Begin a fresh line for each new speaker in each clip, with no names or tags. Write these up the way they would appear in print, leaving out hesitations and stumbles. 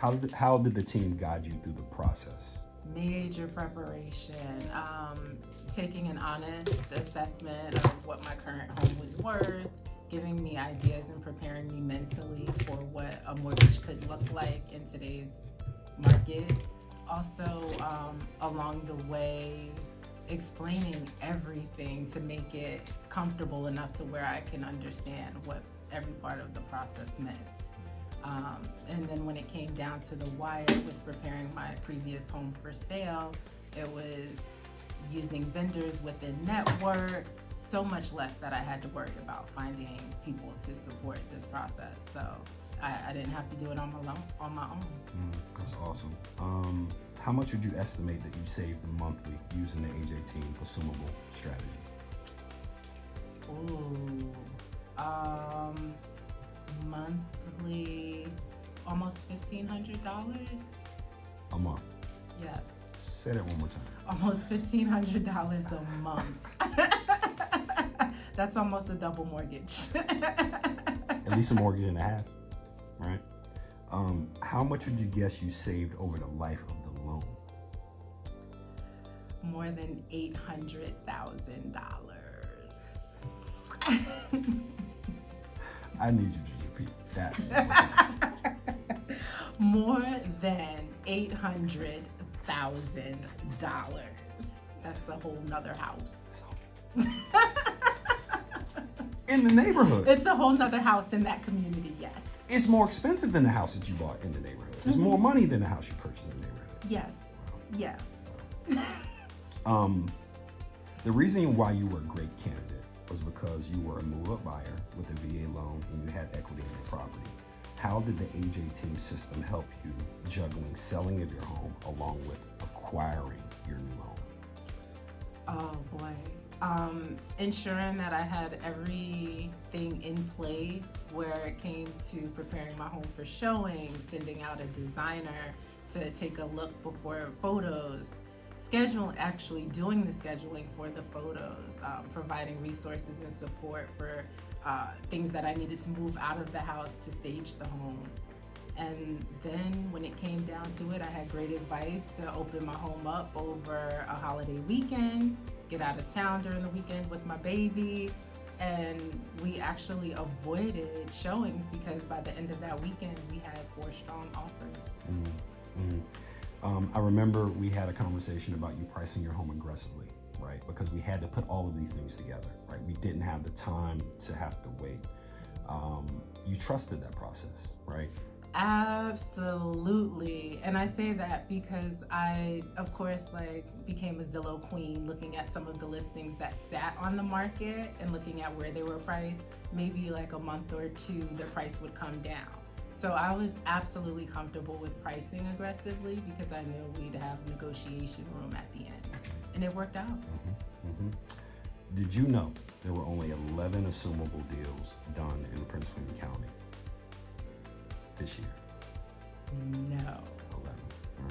How did the team guide you through the process?
Major preparation, taking an honest assessment of what my current home was worth, giving me ideas and preparing me mentally for what a mortgage could look like in today's market. Also, along the way, explaining everything to make it comfortable enough to where I can understand what every part of the process meant. And then when it came down to the wire with preparing my previous home for sale, it was using vendors within network, so much less that I had to worry about finding people to support this process. So I didn't have to do it on my own.
That's awesome. How much would you estimate that you saved monthly using the AJ Team assumable strategy?
Ooh, monthly, almost $1,500.
A month.
Yes.
Say that one more time.
Almost $1,500 a month. That's almost a double mortgage.
At least a mortgage and a half, right? How much would you guess you saved over the life of the loan?
More than $800,000.
I need you to repeat that.
More than $800,000. That's a whole nother house.
In the neighborhood.
It's a whole nother house in that community, yes.
It's more expensive than the house that you bought in the neighborhood. It's more money than the house you purchased in the neighborhood.
Yes. Yeah.
The reason why you were a great candidate was because you were a move-up buyer with a VA loan and you had equity in your property. How did the AJ Team system help you juggling selling of your home along with acquiring your new home?
Oh boy. Ensuring that I had everything in place where it came to preparing my home for showing, sending out a designer to take a look before photos, actually doing the scheduling for the photos, providing resources and support for things that I needed to move out of the house to stage the home. And then when it came down to it, I had great advice to open my home up over a holiday weekend, get out of town during the weekend with my baby, and we actually avoided showings because by the end of that weekend, we had 4 strong offers.
I remember we had a conversation about you pricing your home aggressively, right? Because we had to put all of these things together, right? We didn't have the time to have to wait. You trusted that process, right?
Absolutely. And I say that because I, of course, became a Zillow queen looking at some of the listings that sat on the market and looking at where they were priced. Maybe a month or two, the price would come down. So I was absolutely comfortable with pricing aggressively because I knew we'd have negotiation room at the end. And it worked out.
Did you know there were only 11 assumable deals done in Prince William County this year?
No.
11, all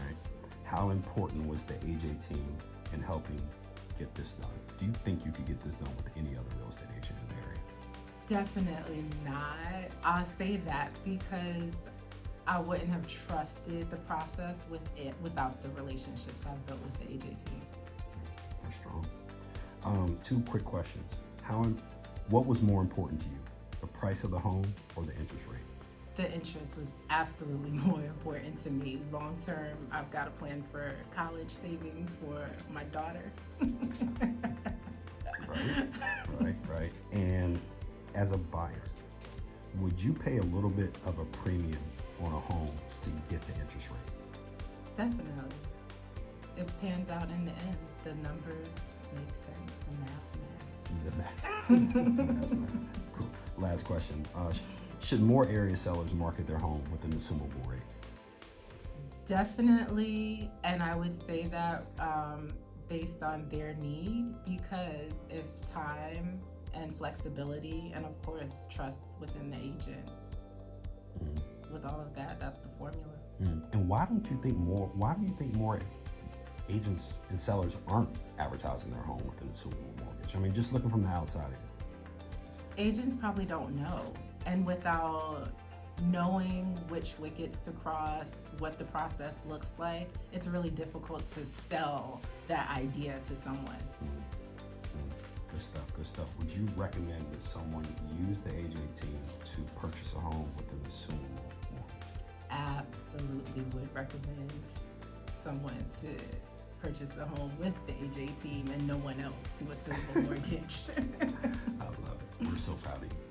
right. How important was the AJ Team in helping get this done? Do you think you could get this done with any other real estate agent in the area?
Definitely not. I'll say that because I wouldn't have trusted the process without the relationships I've built with the AJ Team.
That's strong. 2 quick questions. What was more important to you, the price of the home or the interest rate?
The interest was absolutely more important to me. Long term, I've got a plan for college savings for my daughter.
Right. And as a buyer, would you pay a little bit of a premium on a home to get the interest rate?
Definitely. It pans out in the end. The numbers make sense. The math.
Cool. Last question. Should more area sellers market their home with an assumable rate?
Definitely, and I would say that based on their need, because if time and flexibility and of course trust within the agent, with all of that, that's the formula.
And why do you think more agents and sellers aren't advertising their home with an assumable mortgage? I mean, just looking from the outside in.
Agents probably don't know. And without knowing which wickets to cross, what the process looks like, it's really difficult to sell that idea to someone.
Good stuff, good stuff. Would you recommend that someone use the AJ team to purchase a home with an assumable mortgage?
Absolutely would recommend someone to purchase a home with the AJ team and no one else to assume a mortgage.
I love it. We're so proud of you.